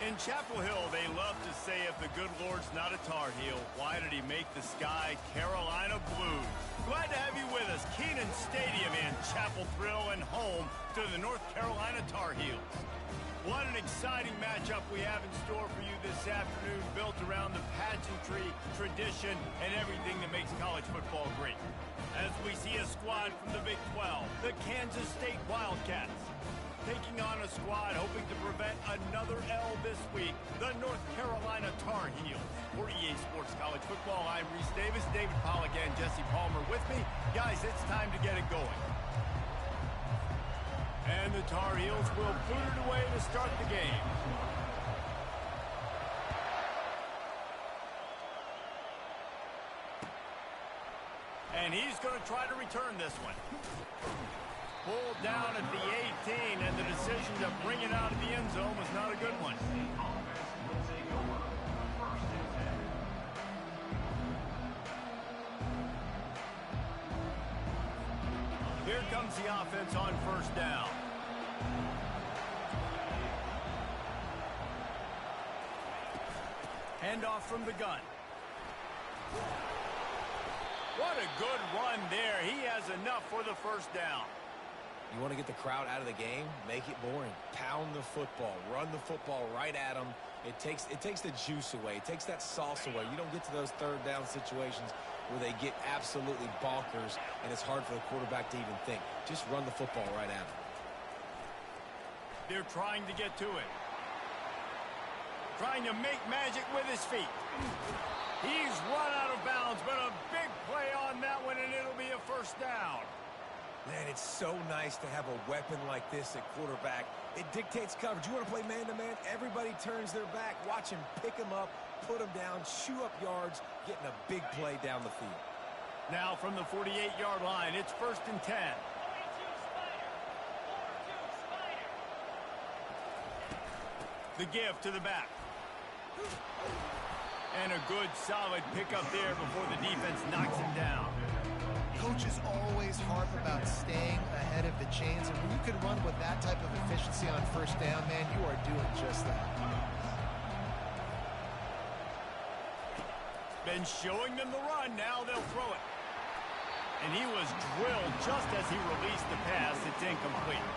In Chapel Hill, they love to say if the good Lord's not a Tar Heel, why did he make the sky Carolina blue? Glad to have you with us. Kenan Stadium in Chapel Thrill and home to the North Carolina Tar Heels. What an exciting matchup we have in store for you this afternoon, built around the pageantry, tradition, and everything that makes college football great. As we see a squad from the Big 12, the Kansas State Wildcats, taking on a squad hoping to prevent another L this week, the North Carolina Tar Heels. For EA Sports College Football, I'm Reese Davis, David Pollack, and Jesse Palmer with me. Guys, it's time to get it going. And the Tar Heels will put it away to start the game. And he's going to try to return this one. Pulled down at the 18, and the decision to bring it out of the end zone was not a good one. Here comes the offense on first down. Handoff from the gun. What a good run there. He has enough for the first down. You want to get the crowd out of the game? Make it boring. Pound the football. Run the football right at them. It takes the juice away. It takes that sauce away. You don't get to those third down situations where they get absolutely bonkers and it's hard for the quarterback to even think. Just run the football right at them. They're trying to get to it. Trying to make magic with his feet. He's run out of bounds, but a big play on that one, and it'll be a first down. Man, it's so nice to have a weapon like this at quarterback. It dictates coverage. You want to play man-to-man? Everybody turns their back. Watch him pick him up, put him down, chew up yards, getting a big play down the field. Now from the 48-yard line, it's 1st and 10. The give to the back. And a good, solid pickup there before the defense knocks him down. Coaches always harp about staying ahead of the chains, and when you can run with that type of efficiency on first down, man, you are doing just that. Been showing them the run, now they'll throw it. And he was drilled just as he released the pass. It's incomplete.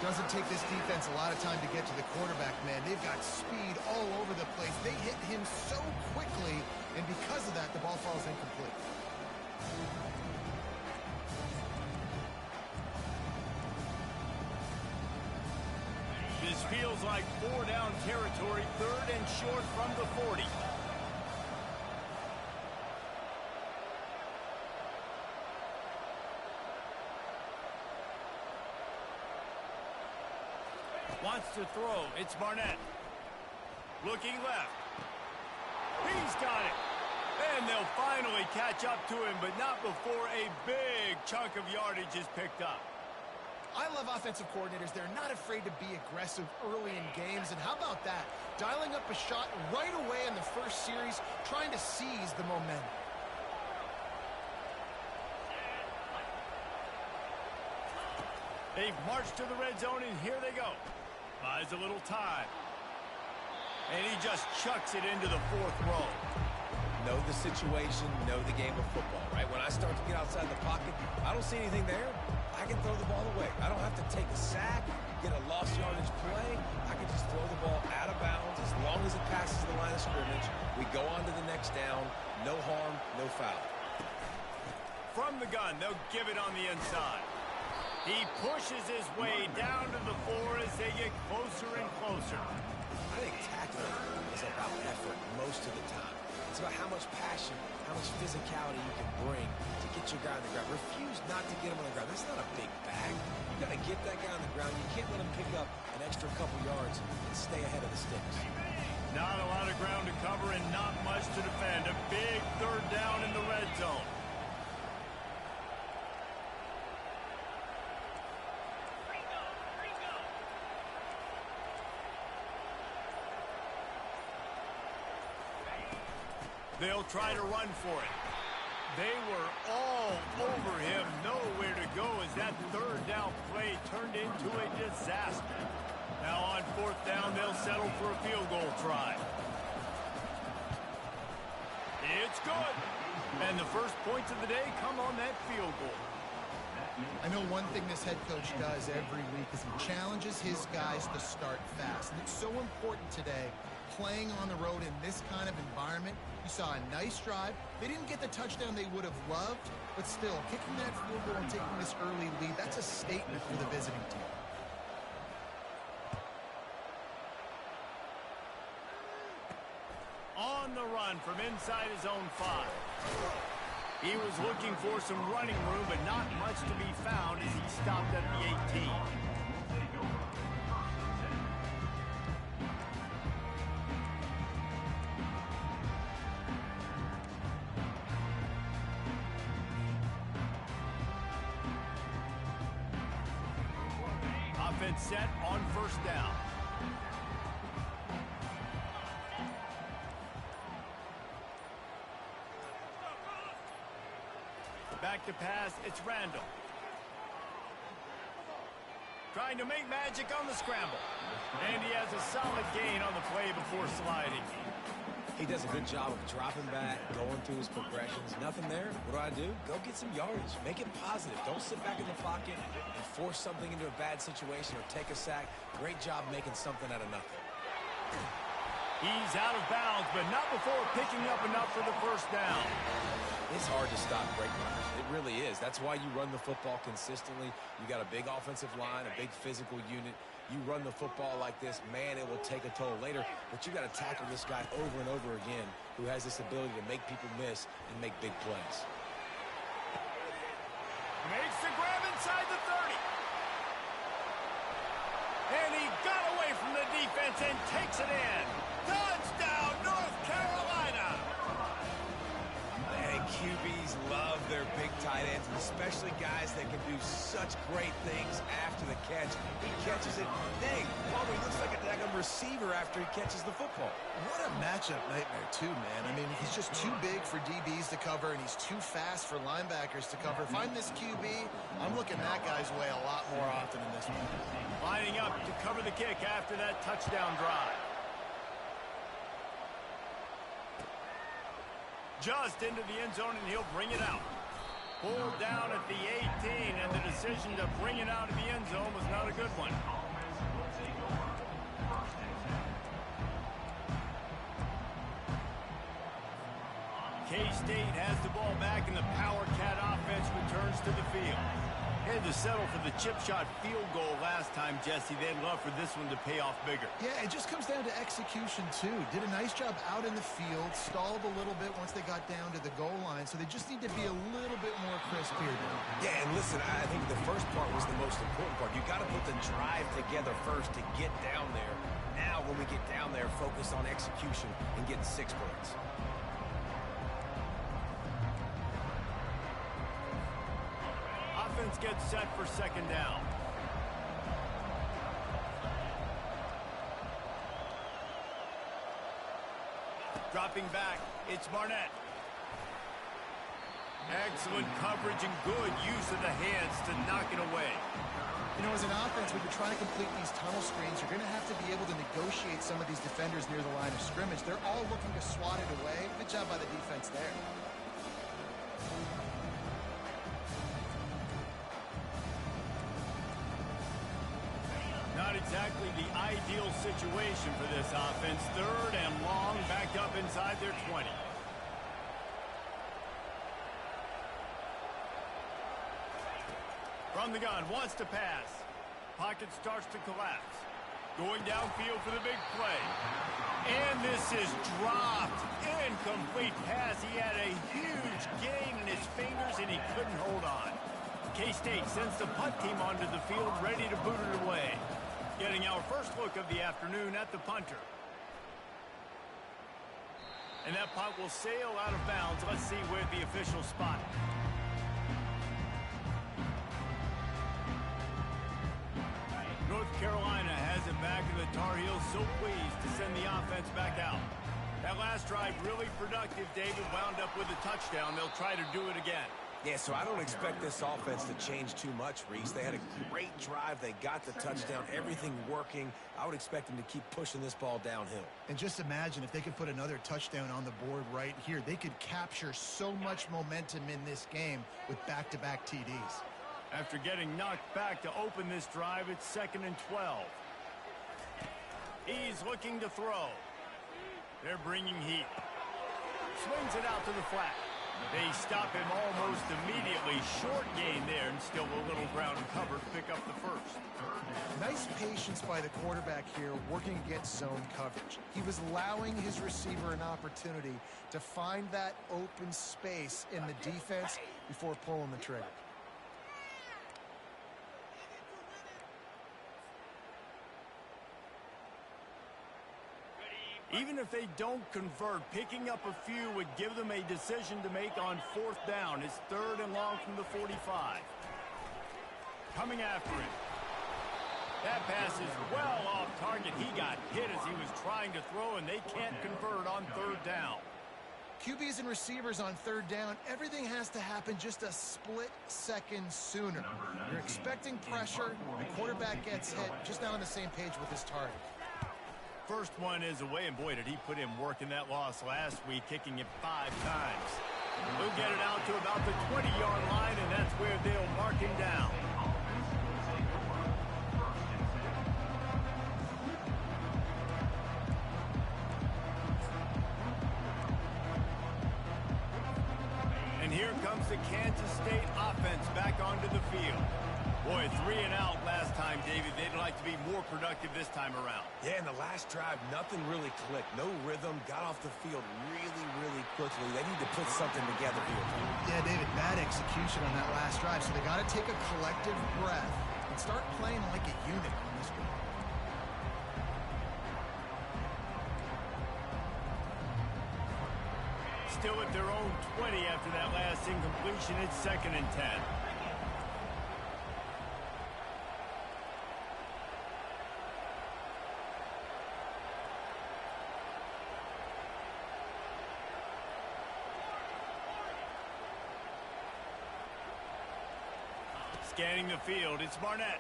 Doesn't take this defense a lot of time to get to the quarterback, man. They've got speed all over the place. They hit him so quickly, and because of that, the ball falls incomplete. This feels like 4-down territory, 3rd and short from the 40. Wants to throw. It's Barnett. Looking left. He's got it. And they'll finally catch up to him, but not before a big chunk of yardage is picked up. I love offensive coordinators. They're not afraid to be aggressive early in games. And how about that? Dialing up a shot right away in the first series, trying to seize the momentum. They've marched to the red zone, and here they go. Buys a little time. And he just chucks it into the 4th row. Know the situation, know the game of football, right? When I start to get outside the pocket, I don't see anything there. I can throw the ball away. I don't have to take a sack, get a lost yardage play. I can just throw the ball out of bounds as long as it passes the line of scrimmage. We go on to the next down. No harm, no foul. From the gun, they'll give it on the inside. He pushes his way down to the 4 as they get closer and closer. I think tackling is about effort most of the time. It's about how much passion, how much physicality you can bring to get your guy on the ground. Refuse not to get him on the ground. That's not a big bag. You got to get that guy on the ground. You can't let him pick up an extra couple yards and stay ahead of the sticks. Not a lot of ground to cover and not much to defend. A big 3rd down in the red zone. They'll try to run for it. They were all over him. Nowhere to go as that 3rd down play turned into a disaster. Now on fourth down, they'll settle for a field goal try. It's good. And the first points of the day come on that field goal. I know one thing this head coach does every week is he challenges his guys to start fast. And it's so important today, playing on the road in this kind of environment. You saw a nice drive. They didn't get the touchdown they would have loved, but still, kicking that field goal and taking this early lead, that's a statement for the visiting team. On the run from inside his own 5. He was looking for some running room, but not much to be found as he stopped at the 18. Offense set on first down. Back to pass, it's Randall. Trying to make magic on the scramble. And he has a solid gain on the play before sliding. He does a good job of dropping back, going through his progressions. Nothing there. What do? Go get some yardage. Make it positive. Don't sit back in the pocket and force something into a bad situation or take a sack. Great job making something out of nothing. He's out of bounds, but not before picking up enough for the first down. It's hard to stop great runners. It really is. That's why you run the football consistently. You got a big offensive line, a big physical unit. You run the football like this, man, it will take a toll later. But you got to tackle this guy over and over again who has this ability to make people miss and make big plays. Makes the grab inside the 30. And he got away from the defense and takes it in. Touchdown, North Carolina! Man, QBs love their big tight ends, especially guys that can do such great things after the catch. He catches it. Dang, Palmer looks like a daggum receiver after he catches the football. What a matchup nightmare, too, man. I mean, he's just too big for DBs to cover, and he's too fast for linebackers to cover. If I'm this QB, I'm looking that guy's way a lot more often in this one. Lining up to cover the kick after that touchdown drive. Just into the end zone, and he'll bring it out. Pulled down at the 18, and the decision to bring it out of the end zone was not a good one. K-State has the ball back, and the Power Cat offense returns to the field. Had to settle for the chip shot field goal last time, Jesse. They'd love for this one to pay off bigger. Yeah, it just comes down to execution, too. Did a nice job out in the field, stalled a little bit once they got down to the goal line, so they just need to be a little bit more crisp here. Yeah, and listen, I think the first part was the most important part. You got to put the drive together first to get down there. Now, when we get down there, focus on execution and getting 6 points. Offense gets set for second down. Dropping back, it's Barnett. Excellent coverage and good use of the hands to knock it away. You know, as an offense, when you're trying to complete these tunnel screens, you're going to have to be able to negotiate some of these defenders near the line of scrimmage. They're all looking to swat it away. Good job by the defense there. Not exactly the ideal situation for this offense. Third and long, backed up inside their 20. From the gun, wants to pass. Pocket starts to collapse. Going downfield for the big play. And this is dropped. Incomplete pass. He had a huge gain in his fingers, and he couldn't hold on. K-State sends the punt team onto the field, ready to boot it away. Getting our first look of the afternoon at the punter. And that punt will sail out of bounds. Let's see where the officials spot it. North Carolina has it back, and the Tar Heels so pleased to send the offense back out. That last drive really productive. David wound up with a touchdown. They'll try to do it again. Yeah, so I don't expect this offense to change too much, Reese. They had a great drive. They got the touchdown, everything working. I would expect them to keep pushing this ball downhill. And just imagine if they could put another touchdown on the board right here. They could capture so much momentum in this game with back-to-back TDs. After getting knocked back to open this drive, it's 2nd and 12. He's looking to throw. They're bringing heat. Swings it out to the flat. They stop him almost immediately. Short gain there, and still a little ground cover to pick up the first. Nice patience by the quarterback here, working against zone coverage. He was allowing his receiver an opportunity to find that open space in the defense before pulling the trigger. Even if they don't convert, picking up a few would give them a decision to make on 4th down. It's 3rd and long from the 45. Coming after it. That pass is well off target. He got hit as he was trying to throw, and they can't convert on 3rd down. QBs and receivers on 3rd down, everything has to happen just a split second sooner. You're expecting pressure, the quarterback gets hit, just not on the same page with his target. First one is away, and boy, did he put in work in that loss last week, kicking it 5 times. He'll get it out to about the 20-yard line, and that's where they'll mark him down. And here comes the Kansas State offense back onto the field. Boy, 3 and out last time, David. They'd like to be more productive this time around. Yeah, in the last drive, nothing really clicked. No rhythm, got off the field really quickly. They need to put something together here. Yeah, David, bad execution on that last drive, so they got to take a collective breath and start playing like a unit on this one. Still at their own 20 after that last incompletion. It's 2nd and 10. Scanning the field, it's Barnett.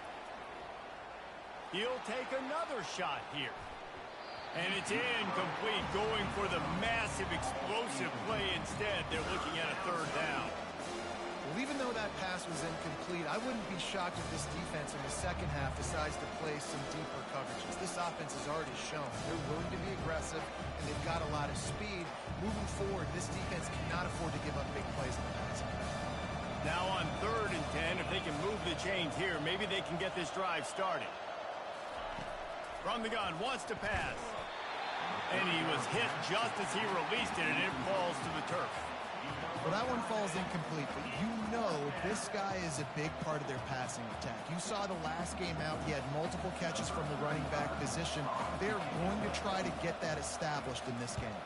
He'll take another shot here. And it's incomplete, going for the massive explosive play instead. They're looking at a 3rd down. Well, even though that pass was incomplete, I wouldn't be shocked if this defense in the second half decides to play some deeper coverages. This offense has already shown they're willing to be aggressive, and they've got a lot of speed. Moving forward, this defense cannot afford to give up big plays in the passing. Now on 3rd and 10, if they can move the chains here, maybe they can get this drive started. From the gun, wants to pass. And he was hit just as he released it, and it falls to the turf. Well, that one falls incomplete, but you know this guy is a big part of their passing attack. You saw the last game out, he had multiple catches from the running back position. They're going to try to get that established in this game.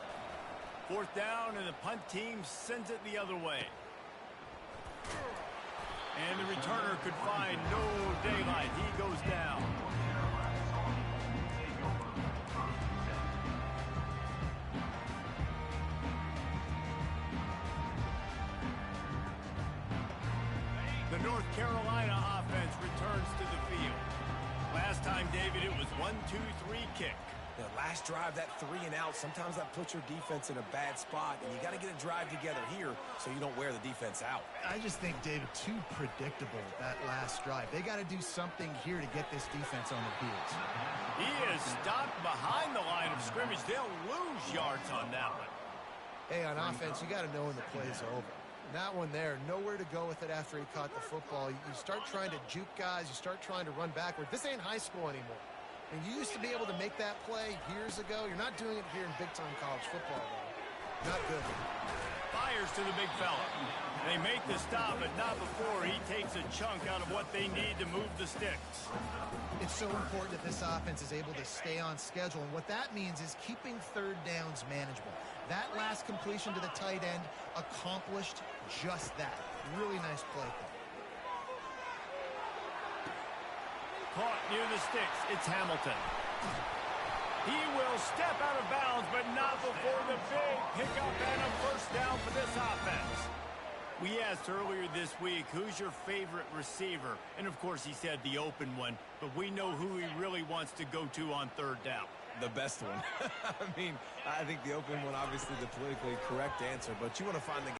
4th down, and the punt team sends it the other way. And the returner could find no daylight. He goes down. The North Carolina offense returns to the field. Last time, David, it was 1-2-3 kick. The last drive, that 3 and out, sometimes that puts your defense in a bad spot, and you got to get a drive together here so you don't wear the defense out. I just think, David, too predictable, that last drive. They got to do something here to get this defense on their heels. He is stopped behind the line of scrimmage. They'll lose yards on that one. Hey, on offense, you got to know when the play's over. That one there, nowhere to go with it after he caught the football. You start trying to juke guys. You start trying to run backward. This ain't high school anymore. And you used to be able to make that play years ago. You're not doing it here in big-time college football, though. Not good. Fires to the big fella. They make the stop, but not before he takes a chunk out of what they need to move the sticks. It's so important that this offense is able to stay on schedule, and what that means is keeping 3rd downs manageable. That last completion to the tight end accomplished just that. Really nice play call. Caught near the sticks. It's Hamilton. He will step out of bounds, but not before the big pickup and a 1st down for this offense. We asked earlier this week, who's your favorite receiver? And, of course, he said the open one, but we know who he really wants to go to on third down. The best one. I mean, I think the open one, obviously the politically correct answer, but you want to find the